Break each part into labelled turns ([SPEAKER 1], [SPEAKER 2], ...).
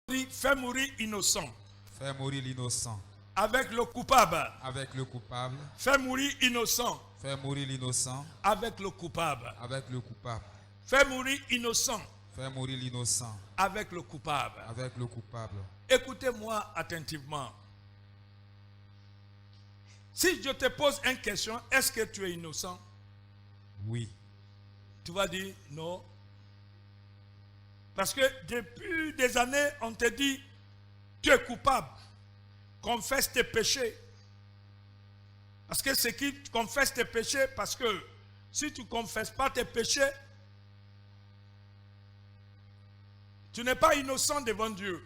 [SPEAKER 1] Fais mourir innocent.
[SPEAKER 2] Fais mourir l'innocent.
[SPEAKER 1] Avec le coupable.
[SPEAKER 2] Avec le coupable.
[SPEAKER 1] Fais mourir innocent.
[SPEAKER 2] Fais mourir l'innocent.
[SPEAKER 1] Avec le coupable.
[SPEAKER 2] Avec le coupable.
[SPEAKER 1] Fais mourir innocent.
[SPEAKER 2] Fais mourir l'innocent.
[SPEAKER 1] Avec le coupable.
[SPEAKER 2] Avec le coupable.
[SPEAKER 1] Écoutez-moi attentivement. Si je te pose une question, est-ce que tu es innocent?
[SPEAKER 2] Oui.
[SPEAKER 1] Tu vas dire non. Parce que depuis des années, on te dit, tu es coupable. Confesse tes péchés. Parce que c'est qui confesse tes péchés, parce que si tu ne confesses pas tes péchés, tu n'es pas innocent devant Dieu.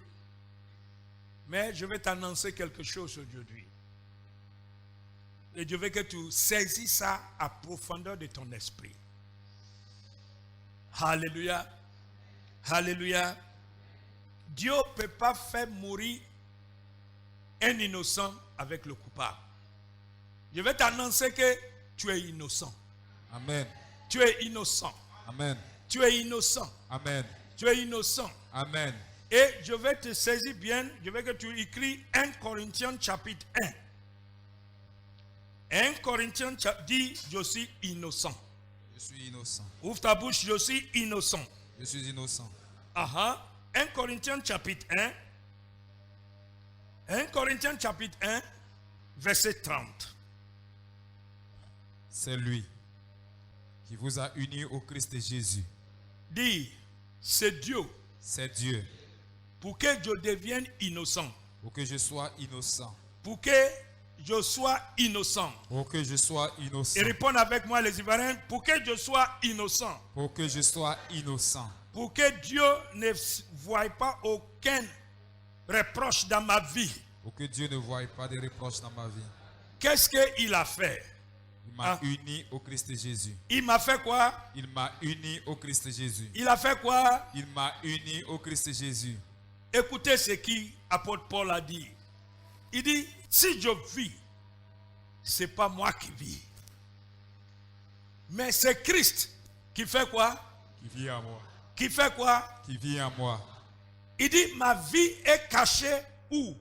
[SPEAKER 1] Mais je vais t'annoncer quelque chose aujourd'hui. Et je veux que tu saisisses ça à profondeur de ton esprit. Alléluia. Alléluia. Dieu ne peut pas faire mourir un innocent avec le coupable. Je vais t'annoncer que tu es innocent.
[SPEAKER 2] Amen.
[SPEAKER 1] Tu es innocent.
[SPEAKER 2] Amen.
[SPEAKER 1] Tu es innocent.
[SPEAKER 2] Amen.
[SPEAKER 1] Tu es innocent.
[SPEAKER 2] Amen.
[SPEAKER 1] Et je vais te saisir bien. Je veux que tu écris 1 Corinthiens chapitre 1. 1 Corinthiens dit, je suis innocent.
[SPEAKER 2] Je suis innocent.
[SPEAKER 1] Ouvre ta bouche, je suis innocent.
[SPEAKER 2] Je suis innocent.
[SPEAKER 1] 1 Corinthiens chapitre 1. 1 Corinthiens chapitre 1, verset 30.
[SPEAKER 2] C'est lui qui vous a unis au Christ Jésus.
[SPEAKER 1] Dis, c'est Dieu.
[SPEAKER 2] C'est Dieu.
[SPEAKER 1] Pour que je devienne innocent.
[SPEAKER 2] Pour que je sois innocent.
[SPEAKER 1] Pour que je sois innocent.
[SPEAKER 2] Pour que je sois innocent.
[SPEAKER 1] Et répondent avec moi les Ivoiriens. Pour que je sois innocent.
[SPEAKER 2] Pour que je sois innocent.
[SPEAKER 1] Pour que Dieu ne voie pas aucun reproche dans ma vie.
[SPEAKER 2] Pour que Dieu ne voie pas de reproches dans ma vie.
[SPEAKER 1] Qu'est-ce qu'il a fait?
[SPEAKER 2] Il m'a uni au Christ Jésus.
[SPEAKER 1] Il m'a fait quoi?
[SPEAKER 2] Il m'a uni au Christ Jésus.
[SPEAKER 1] Il a fait quoi?
[SPEAKER 2] Il m'a uni au Christ Jésus.
[SPEAKER 1] Écoutez ce qu'apôtre Paul a dit. Il dit, si je vis, ce n'est pas moi qui vis. Mais c'est Christ qui fait quoi?
[SPEAKER 2] Qui vit en moi.
[SPEAKER 1] Qui fait quoi?
[SPEAKER 2] Qui vit en moi.
[SPEAKER 1] Il dit, ma vie est cachée où?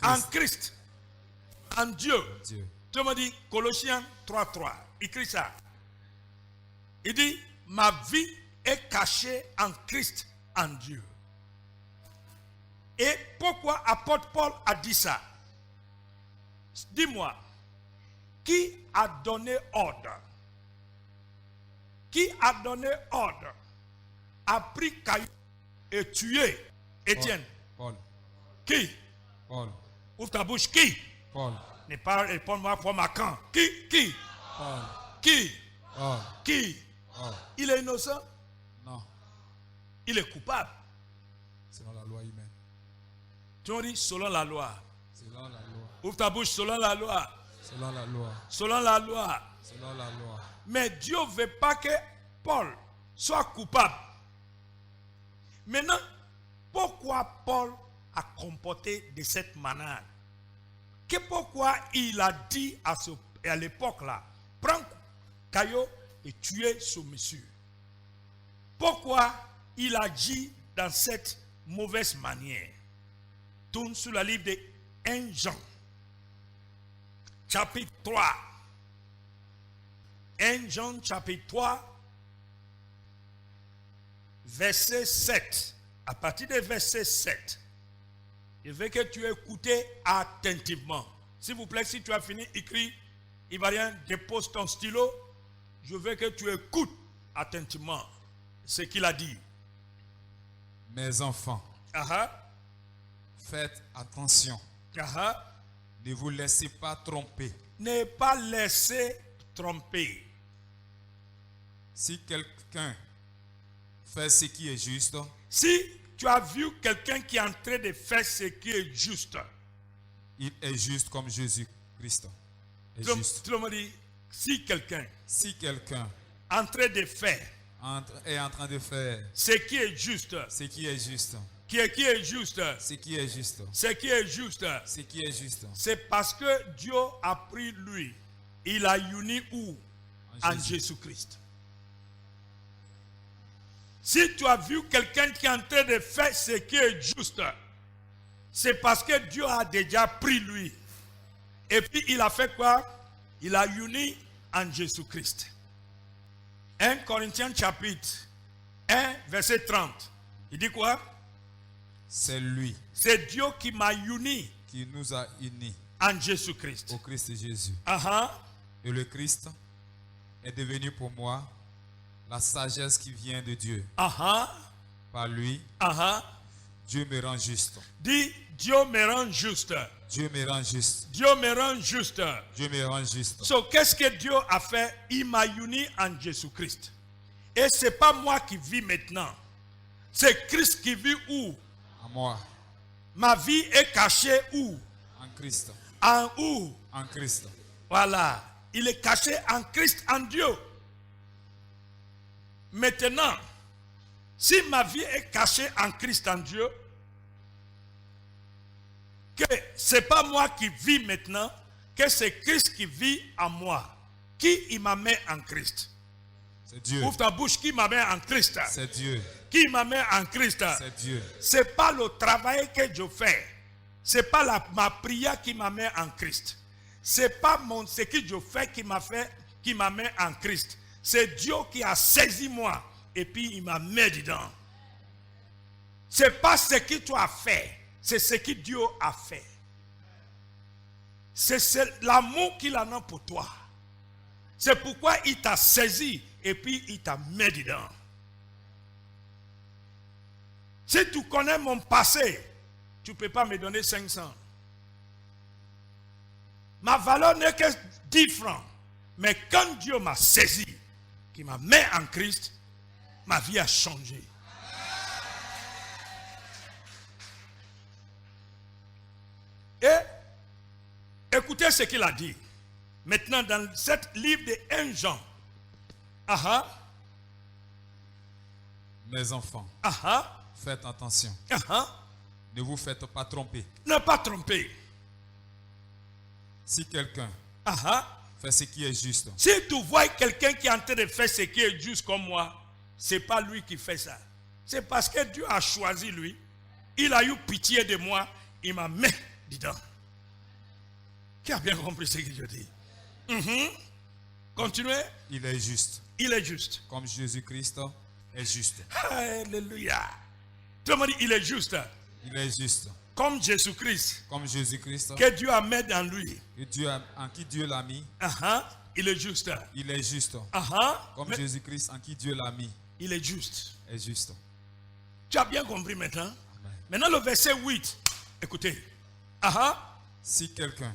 [SPEAKER 1] En Christ. En Dieu.
[SPEAKER 2] Dieu.
[SPEAKER 1] Tu me dis, Colossiens 3.3. Écris ça. Il dit, ma vie est cachée en Christ, en Dieu. Et pourquoi apôtre Paul a dit ça? Dis-moi, qui a donné ordre? Qui a donné ordre? A pris caillou et tué Étienne.
[SPEAKER 2] Paul.
[SPEAKER 1] Qui?
[SPEAKER 2] Paul.
[SPEAKER 1] Ouvre ta bouche. Qui?
[SPEAKER 2] Paul.
[SPEAKER 1] Ne pas répondre-moi pour ma camp. Qui?
[SPEAKER 2] Paul.
[SPEAKER 1] Qui?
[SPEAKER 2] Paul.
[SPEAKER 1] Qui?
[SPEAKER 2] Paul.
[SPEAKER 1] Il est innocent?
[SPEAKER 2] Non.
[SPEAKER 1] Il est coupable.
[SPEAKER 2] Selon la loi humaine.
[SPEAKER 1] Tu me dis selon la loi.
[SPEAKER 2] Selon la loi.
[SPEAKER 1] Ouvre ta bouche selon la loi.
[SPEAKER 2] Selon la loi.
[SPEAKER 1] Selon la loi.
[SPEAKER 2] Selon la loi.
[SPEAKER 1] Mais Dieu ne veut pas que Paul soit coupable. Maintenant, pourquoi Paul a comporté de cette manière? Pourquoi il a dit à l'époque là, prends caillou et tuez ce monsieur? Pourquoi il a dit dans cette mauvaise manière? Tourne sur le livre de 1 Jean, chapitre 3. 1 Jean, chapitre 3, verset 7. À partir de verset 7. Je veux que tu écoutes attentivement. S'il vous plaît, si tu as fini, écris, Ivoirien, dépose ton stylo. Je veux que tu écoutes attentivement ce qu'il a dit.
[SPEAKER 2] Mes enfants, faites attention. Ne vous laissez pas tromper.
[SPEAKER 1] Ne pas laisser tromper.
[SPEAKER 2] Si quelqu'un fait ce qui est juste,
[SPEAKER 1] si tu as vu quelqu'un qui est en train de faire ce qui est juste,
[SPEAKER 2] il est juste comme Jésus-Christ est juste.
[SPEAKER 1] Tu me dis, si quelqu'un
[SPEAKER 2] en
[SPEAKER 1] train de faire
[SPEAKER 2] est en train de faire
[SPEAKER 1] ce qui est juste,
[SPEAKER 2] ce qui est juste,
[SPEAKER 1] qui est juste,
[SPEAKER 2] ce qui est juste,
[SPEAKER 1] ce qui est juste,
[SPEAKER 2] ce qui est juste,
[SPEAKER 1] c'est parce que Dieu a pris lui, il a uni où? En Jésus-Christ. Si tu as vu quelqu'un qui est en train de faire ce qui est juste, c'est parce que Dieu a déjà pris lui. Et puis il a fait quoi? Il a uni en Jésus-Christ. 1 Corinthiens chapitre 1 verset 30. Il dit quoi?
[SPEAKER 2] C'est lui
[SPEAKER 1] C'est Dieu qui m'a uni
[SPEAKER 2] qui nous a unis
[SPEAKER 1] en Jésus-Christ.
[SPEAKER 2] au Christ Jésus.
[SPEAKER 1] Uh-huh.
[SPEAKER 2] Et le Christ est devenu pour moi la sagesse qui vient de Dieu.
[SPEAKER 1] Uh-huh.
[SPEAKER 2] Par lui,
[SPEAKER 1] Uh-huh.
[SPEAKER 2] Dieu me rend juste.
[SPEAKER 1] Dis, Dieu me rend juste.
[SPEAKER 2] Dieu me rend juste.
[SPEAKER 1] Dieu me rend juste.
[SPEAKER 2] Dieu me rend juste.
[SPEAKER 1] So, qu'est-ce que Dieu a fait? Il m'a uni en Jésus-Christ. Et ce n'est pas moi qui vis maintenant. C'est Christ qui vit où?
[SPEAKER 2] En moi.
[SPEAKER 1] Ma vie est cachée où?
[SPEAKER 2] En Christ.
[SPEAKER 1] En où?
[SPEAKER 2] En Christ.
[SPEAKER 1] Voilà. Il est caché en Christ, en Dieu. Maintenant, si ma vie est cachée en Christ, en Dieu, que ce n'est pas moi qui vis maintenant, que c'est Christ qui vit en moi. Qui il m'a mis en Christ?
[SPEAKER 2] C'est Dieu.
[SPEAKER 1] Ouvre ta bouche, qui m'a mis en Christ?
[SPEAKER 2] C'est Dieu.
[SPEAKER 1] Qui m'a mis en Christ?
[SPEAKER 2] C'est Dieu.
[SPEAKER 1] Ce n'est pas le travail que je fais. Ce n'est pas ma prière qui m'a mis en Christ. Ce n'est pas ce que je fais qui m'a mis en Christ. C'est Dieu qui a saisi moi et puis il m'a mis dedans. Ce n'est pas ce que tu as fait, c'est ce que Dieu a fait. C'est l'amour qu'il en a pour toi. C'est pourquoi il t'a saisi et puis il t'a mis dedans. Si tu connais mon passé, tu ne peux pas me donner 500. Ma valeur n'est que 10 francs. Mais quand Dieu m'a saisi, qui m'a mis en Christ, ma vie a changé. Et écoutez ce qu'il a dit. Maintenant, dans cet livre de 1 Jean.
[SPEAKER 2] Mes enfants, faites attention. Ne vous faites pas tromper.
[SPEAKER 1] Ne pas tromper.
[SPEAKER 2] Si quelqu'un fait ce qui est juste,
[SPEAKER 1] si tu vois quelqu'un qui est en train de faire ce qui est juste comme moi, ce n'est pas lui qui fait ça. C'est parce que Dieu a choisi lui. Il a eu pitié de moi. Il m'a mis dedans. Qui a bien compris ce que je dis? Continuez.
[SPEAKER 2] il est juste.
[SPEAKER 1] Il est juste.
[SPEAKER 2] Comme Jésus-Christ est juste.
[SPEAKER 1] Alléluia. Tout le monde dit il est juste.
[SPEAKER 2] Il est juste.
[SPEAKER 1] Comme Jésus-Christ.
[SPEAKER 2] Comme Jésus-Christ.
[SPEAKER 1] Que Dieu a mis dans lui.
[SPEAKER 2] En qui Dieu l'a mis.
[SPEAKER 1] Il est juste.
[SPEAKER 2] Il est juste. Comme Jésus-Christ en qui Dieu l'a mis.
[SPEAKER 1] Il est juste.
[SPEAKER 2] Est juste.
[SPEAKER 1] Tu as bien compris maintenant?
[SPEAKER 2] Amen.
[SPEAKER 1] Maintenant le verset 8. Écoutez.
[SPEAKER 2] Si quelqu'un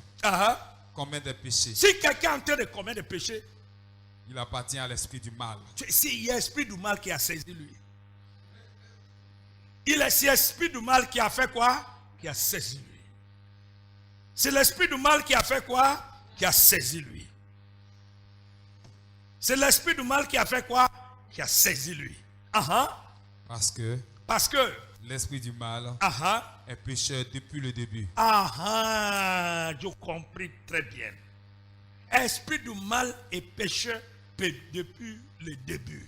[SPEAKER 2] commet des péchés,
[SPEAKER 1] si quelqu'un est en train de commettre des péchés,
[SPEAKER 2] il appartient à l'esprit du mal.
[SPEAKER 1] Il y a l'esprit du mal qui a saisi lui. C'est l'esprit du mal qui a fait quoi? Qui a saisi lui. C'est l'esprit du mal qui a fait quoi? Qui a saisi lui. C'est l'esprit du mal qui a fait quoi? Qui a saisi lui.
[SPEAKER 2] Parce que l'esprit du mal est pécheur depuis le début.
[SPEAKER 1] Je compris très bien. Esprit du mal est pécheur depuis le début.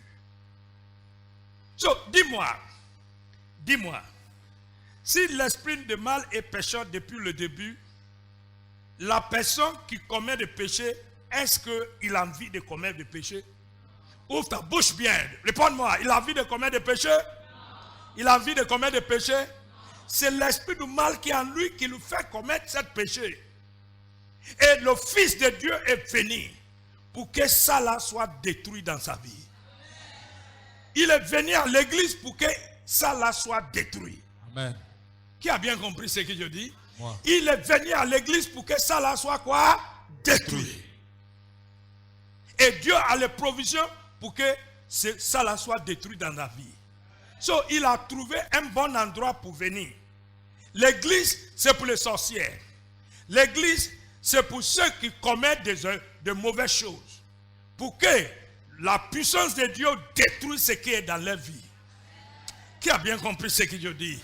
[SPEAKER 1] So, dis-moi, si l'esprit du mal est pécheur depuis le début, la personne qui commet des péchés, est-ce qu'il a envie de commettre des péchés? Ouvre ta bouche bien. Réponds-moi. Il a envie de commettre des péchés? Il a envie de commettre des péchés? C'est l'esprit du mal qui est en lui qui lui fait commettre ce péché. Et le Fils de Dieu est venu pour que ça là soit détruit dans sa vie. Il est venu à l'église pour que ça là soit détruit.
[SPEAKER 2] Amen.
[SPEAKER 1] Qui a bien compris ce que je dis?
[SPEAKER 2] Moi.
[SPEAKER 1] Il est venu à l'église pour que ça là soit quoi? Détruit. Et Dieu a les provisions pour que ça là soit détruit dans la vie. So, il a trouvé un bon endroit pour venir. L'église, c'est pour les sorcières. L'église, c'est pour ceux qui commettent de mauvaises choses. Pour que la puissance de Dieu détruise ce qui est dans leur vie. Qui a bien compris ce que je dis?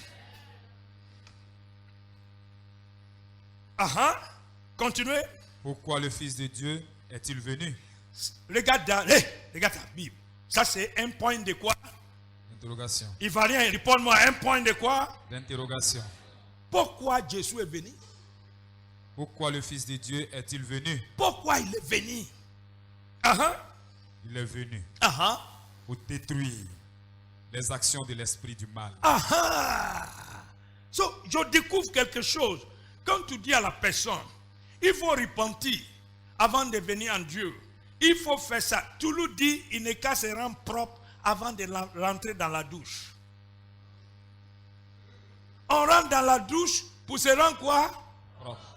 [SPEAKER 1] Continuez.
[SPEAKER 2] Pourquoi le Fils de Dieu est-il venu?
[SPEAKER 1] Regarde ta Bible. Ça, c'est un point de quoi?
[SPEAKER 2] Interrogation.
[SPEAKER 1] Ivoirien, réponds-moi un point de quoi?
[SPEAKER 2] D'interrogation.
[SPEAKER 1] Pourquoi Jésus est venu?
[SPEAKER 2] Pourquoi le Fils de Dieu est-il venu?
[SPEAKER 1] Pourquoi il est venu?
[SPEAKER 2] Il est venu pour détruire les actions de l'esprit du mal.
[SPEAKER 1] So, je découvre quelque chose. Quand tu dis à la personne, il faut repentir avant de venir en Dieu. Il faut faire ça. Tu lui dis, il n'est qu'à se rendre propre avant de rentrer dans la douche. On rentre dans la douche pour se rendre quoi?
[SPEAKER 2] Propre.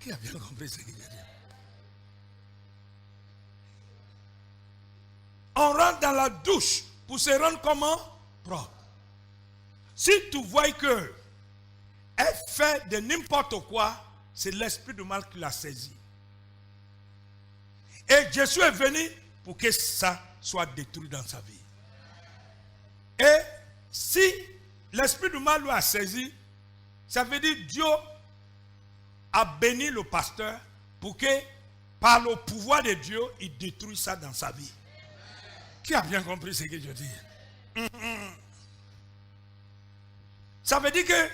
[SPEAKER 1] Qui a bien compris ce que je dis? On rentre dans la douche pour se rendre comment? Propre. Si tu vois que elle fait de n'importe quoi, c'est l'esprit du mal qui l'a saisi. Et Jésus est venu pour que ça soit détruit dans sa vie. Et si l'esprit du mal lui a saisi, ça veut dire Dieu a béni le pasteur pour que par le pouvoir de Dieu, il détruise ça dans sa vie. Qui a bien compris ce que je dis? Ça veut dire que,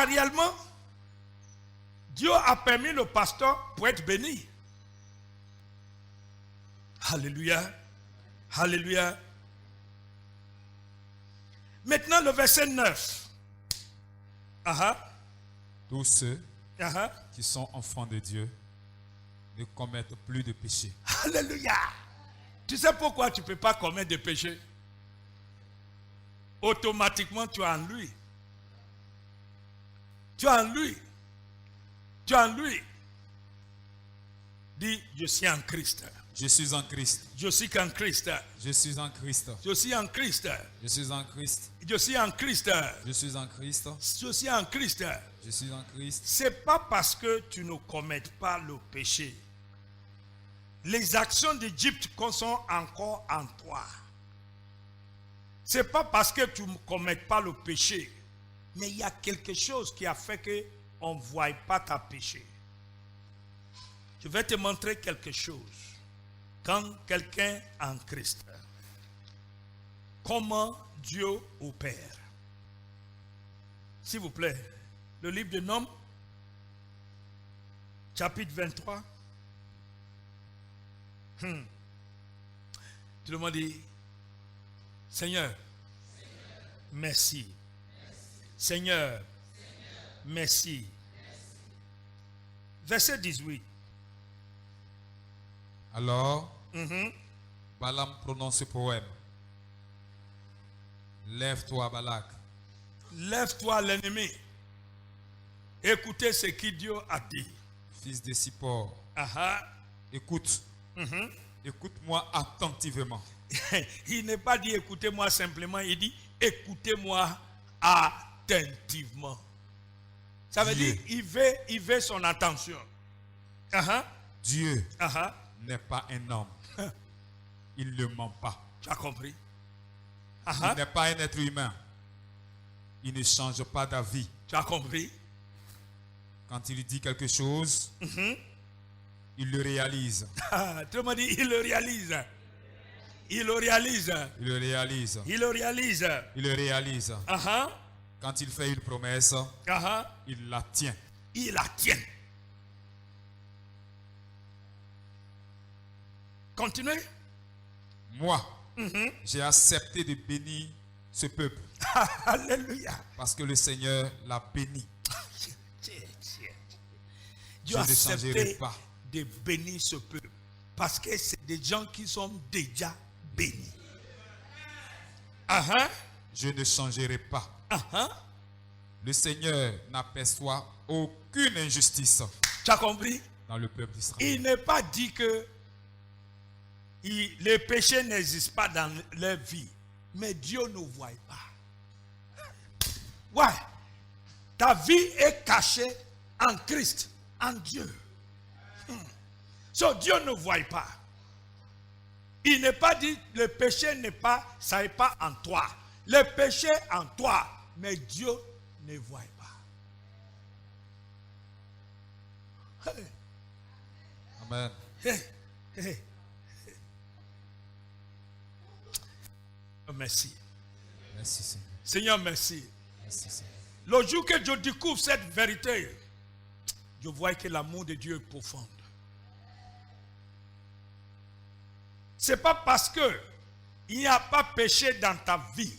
[SPEAKER 1] réellement, Dieu a permis le pasteur pour être béni. Alléluia. Alléluia. Maintenant, le verset 9.
[SPEAKER 2] Tous ceux qui sont enfants de Dieu ne commettent plus de péché.
[SPEAKER 1] Alléluia. Tu sais pourquoi tu ne peux pas commettre de péché? Automatiquement, tu es en lui. Tu es en lui. Tu es en lui. Dis, je suis en Christ.
[SPEAKER 2] Je suis en Christ.
[SPEAKER 1] Je suis qu'en Christ.
[SPEAKER 2] Je suis en Christ.
[SPEAKER 1] Je suis en Christ.
[SPEAKER 2] Je suis en Christ.
[SPEAKER 1] Je suis en Christ.
[SPEAKER 2] Je suis en Christ.
[SPEAKER 1] Je suis en Christ.
[SPEAKER 2] Je suis en Christ.
[SPEAKER 1] C'est pas parce que tu ne commettes pas le péché. Les actions d'Égypte sont encore en toi. C'est pas parce que tu ne commets pas le péché, mais il y a quelque chose qui a fait qu'on ne voit pas ta péché. Je vais te montrer quelque chose. Quand quelqu'un est en Christ, comment Dieu opère. S'il vous plaît, le livre de Nombres, chapitre 23. Tout le monde dit, Seigneur, merci. Seigneur, merci. Verset 18.
[SPEAKER 2] Alors, Balaam prononce ce poème. Lève-toi, Balak.
[SPEAKER 1] Lève-toi, l'ennemi. Écoutez ce que Dieu a dit.
[SPEAKER 2] Fils de Sippor. Écoute. Écoute-moi attentivement.
[SPEAKER 1] Il n'est pas dit écoutez-moi simplement, il dit écoutez-moi attentivement. Ça veut dire il veut son attention.
[SPEAKER 2] Dieu n'est pas un homme. Il ne ment pas.
[SPEAKER 1] Tu as compris?
[SPEAKER 2] Il n'est pas un être humain. Il ne change pas d'avis.
[SPEAKER 1] Tu as compris?
[SPEAKER 2] Quand il dit quelque chose, il le réalise.
[SPEAKER 1] Tout le monde dit il le réalise. Il le réalise.
[SPEAKER 2] Il le réalise.
[SPEAKER 1] Il le réalise.
[SPEAKER 2] Il le réalise. Quand il fait une promesse, il la tient.
[SPEAKER 1] Il la tient. Continuez.
[SPEAKER 2] Moi, j'ai accepté de bénir ce peuple.
[SPEAKER 1] Alléluia.
[SPEAKER 2] Parce que le Seigneur l'a béni.
[SPEAKER 1] Dieu a accepté de bénir ce peuple. Parce que c'est des gens qui sont déjà bénis.
[SPEAKER 2] Je ne changerai pas. Le Seigneur n'aperçoit aucune injustice.
[SPEAKER 1] Tu as compris?
[SPEAKER 2] Dans le peuple d'Israël.
[SPEAKER 1] Il n'est pas dit que les péchés n'existent pas dans leur vie. Mais Dieu ne voit pas. Ouais. Ta vie est cachée en Christ, en Dieu. So, Dieu ne voit pas. Il n'est pas dit le péché ça n'est pas en toi. Le péché est en toi, mais Dieu ne voit pas. Hey.
[SPEAKER 2] Amen.
[SPEAKER 1] Hey. Hey. Merci.
[SPEAKER 2] Merci, Seigneur.
[SPEAKER 1] Seigneur, merci.
[SPEAKER 2] Merci, Seigneur.
[SPEAKER 1] Le jour que je découvre cette vérité, je vois que l'amour de Dieu est profond. Ce n'est pas parce que il n'y a pas péché dans ta vie,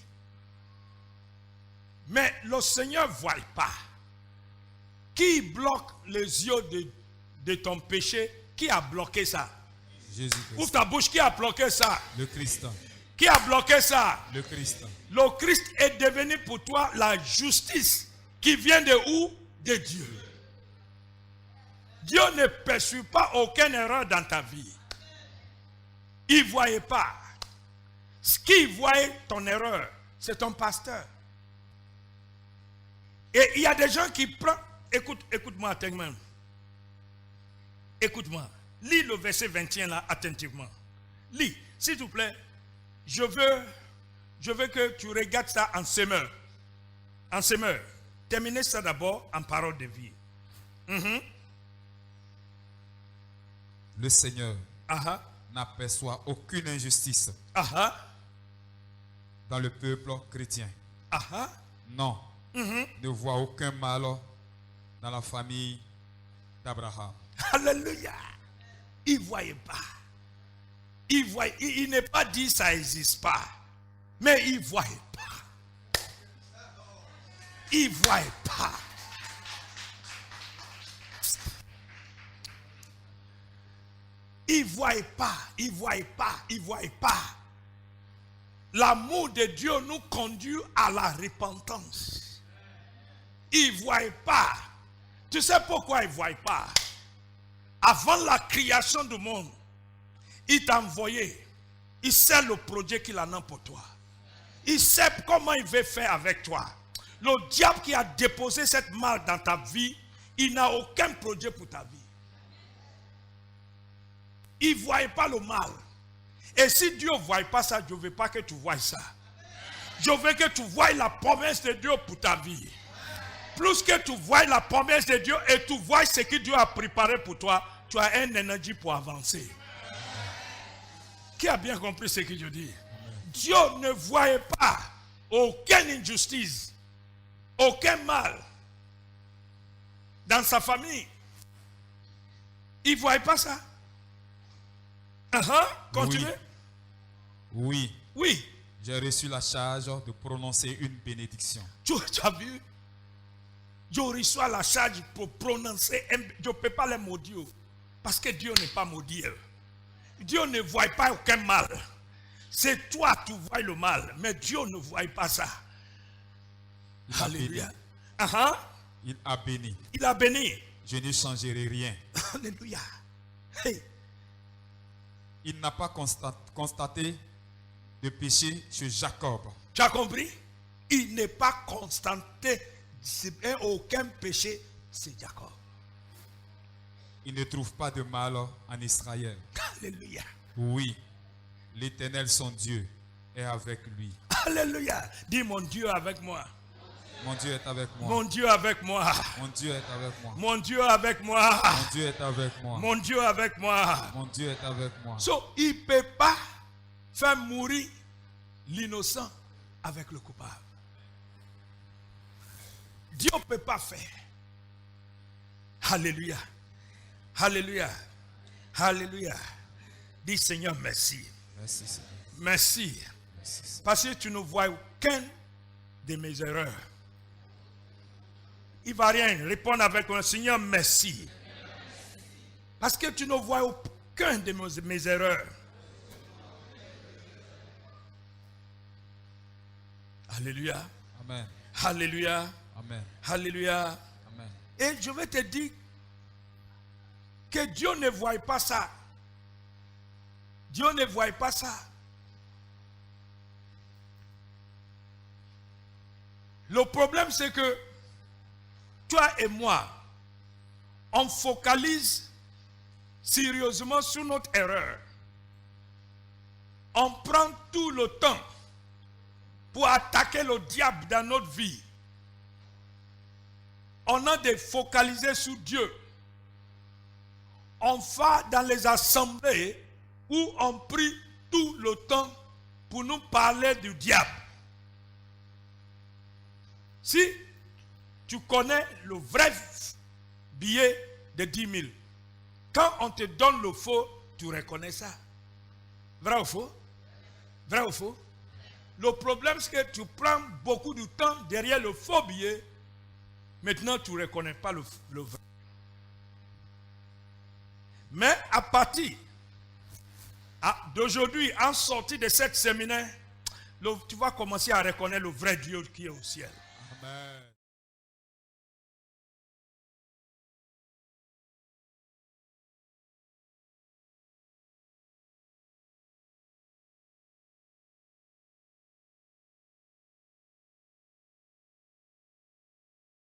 [SPEAKER 1] mais le Seigneur ne voit pas. Qui bloque les yeux de ton péché? Qui a bloqué ça?
[SPEAKER 2] Jésus-Christ.
[SPEAKER 1] Ouvre ta bouche, qui a bloqué ça?
[SPEAKER 2] Le Christ.
[SPEAKER 1] Qui a bloqué ça?
[SPEAKER 2] Le Christ.
[SPEAKER 1] Le Christ est devenu pour toi la justice qui vient de où? De Dieu. Dieu ne perçoit pas aucune erreur dans ta vie. Il ne voyait pas. Ce qui voyait ton erreur, c'est ton pasteur. Et il y a des gens qui prennent... Écoute-moi attentivement. Écoute-moi. Lis le verset 21 là attentivement. Lis, s'il te plaît. Je veux que tu regardes ça en semeur. En semeur. Terminez ça d'abord en parole de vie.
[SPEAKER 2] Le Seigneur n'aperçoit aucune injustice dans le peuple chrétien. Non. Ne voit aucun mal dans la famille d'Abraham.
[SPEAKER 1] Alléluia. Il ne voyait pas. Il n'est pas dit ça n'existe pas. Mais il ne voyait pas. Il ne voyait pas. Il ne voyait pas. Il ne voyait pas. Il ne voyait pas. L'amour de Dieu nous conduit à la repentance. Il ne voyait pas. Tu sais pourquoi il ne voyait pas? Avant la création du monde, il t'a envoyé. Il sait le projet qu'il en a pour toi. Il sait comment il veut faire avec toi. Le diable qui a déposé cette mal dans ta vie, il n'a aucun projet pour ta vie. Il ne voyait pas le mal. Et si Dieu ne voit pas ça, je ne veux pas que tu vois ça. Je veux que tu vois la promesse de Dieu pour ta vie. Plus que tu vois la promesse de Dieu et tu vois ce que Dieu a préparé pour toi, tu as une énergie pour avancer. Qui a bien compris ce que je dis? Dieu ne voyait pas aucune injustice, aucun mal dans sa famille. Il ne voyait pas ça. Continuez.
[SPEAKER 2] Oui.
[SPEAKER 1] Oui.
[SPEAKER 2] J'ai reçu la charge de prononcer une bénédiction.
[SPEAKER 1] Tu as vu? Je reçois la charge pour prononcer. Je ne peux pas les maudire. Parce que Dieu n'est pas maudit. Dieu ne voit pas aucun mal. C'est toi qui vois le mal. Mais Dieu ne voit pas ça. Alléluia.
[SPEAKER 2] Il a béni.
[SPEAKER 1] Il a béni.
[SPEAKER 2] Je ne changerai rien.
[SPEAKER 1] Alléluia. Hey.
[SPEAKER 2] Il n'a pas constaté de péché chez Jacob.
[SPEAKER 1] Tu as compris? Il n'est pas constaté aucun péché chez Jacob.
[SPEAKER 2] Il ne trouve pas de mal en Israël.
[SPEAKER 1] Alléluia.
[SPEAKER 2] Oui, l'Éternel son Dieu est avec lui.
[SPEAKER 1] Alléluia. Dis mon Dieu avec moi.
[SPEAKER 2] Mon Dieu est avec moi.
[SPEAKER 1] Mon Dieu avec moi.
[SPEAKER 2] Mon Dieu est avec moi.
[SPEAKER 1] Mon Dieu avec moi.
[SPEAKER 2] Mon Dieu est avec moi.
[SPEAKER 1] Mon Dieu avec moi.
[SPEAKER 2] Mon Dieu est avec moi.
[SPEAKER 1] So, il ne peut pas faire mourir l'innocent avec le coupable. Dieu ne peut pas faire. Alléluia. Alléluia. Alléluia. Dis Seigneur, merci.
[SPEAKER 2] Merci, Seigneur.
[SPEAKER 1] Merci.
[SPEAKER 2] Merci.
[SPEAKER 1] Parce que tu ne vois aucune de mes erreurs. Il ne va rien répondre avec un Seigneur, merci. Parce que tu ne vois aucune de mes erreurs. Alléluia.
[SPEAKER 2] Amen.
[SPEAKER 1] Alléluia.
[SPEAKER 2] Amen.
[SPEAKER 1] Alléluia.
[SPEAKER 2] Amen.
[SPEAKER 1] Et je vais te dire que Dieu ne voit pas ça. Dieu ne voit pas ça. Le problème, c'est que toi et moi, on focalise sérieusement sur notre erreur. On prend tout le temps pour attaquer le diable dans notre vie. On a de focaliser sur Dieu. On va dans les assemblées où on prie tout le temps pour nous parler du diable. Si tu connais le vrai billet de 10 000, quand on te donne le faux, tu reconnais ça. Vrai ou faux? Vrai ou faux? Le problème, c'est que tu prends beaucoup de temps derrière le faux billet. Maintenant, tu ne reconnais pas le vrai. Mais à partir d'aujourd'hui, en sortie de cette séminaire, tu vas commencer à reconnaître le vrai Dieu qui est au ciel.
[SPEAKER 2] Amen.